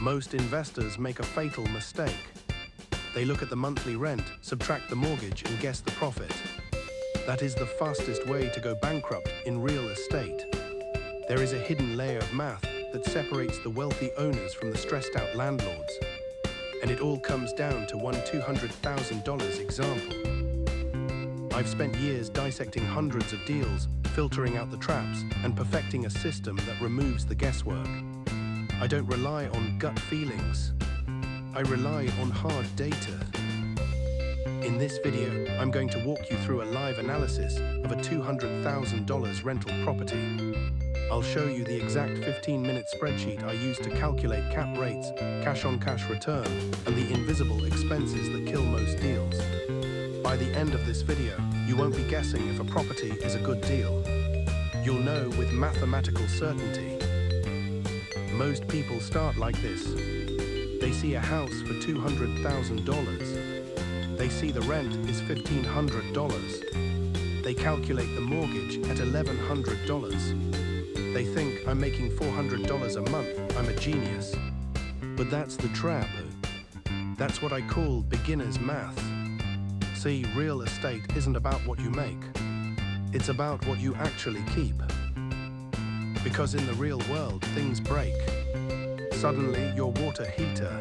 Most investors make a fatal mistake. They look at the monthly rent, subtract the mortgage, and guess the profit. That is the fastest way to go bankrupt in real estate. There is a hidden layer of math that separates the wealthy owners from the stressed-out landlords. And it all comes down to one $200,000 example. I've spent years dissecting hundreds of deals, filtering out the traps, and perfecting a system that removes the guesswork. I don't rely on gut feelings. I rely on hard data. In this video, I'm going to walk you through a live analysis of a $200,000 rental property. I'll show you the exact 15-minute spreadsheet I use to calculate cap rates, cash-on-cash return, and the invisible expenses that kill most deals. By the end of this video, you won't be guessing if a property is a good deal. You'll know with mathematical certainty. Most people start like this. They see a house for $200,000. They see the rent is $1,500. They calculate the mortgage at $1,100. They think I'm making $400 a month, I'm a genius. But that's the trap. That's what I call beginner's math. See, real estate isn't about what you make. It's about what you actually keep. Because in the real world, things break. Suddenly, your water heater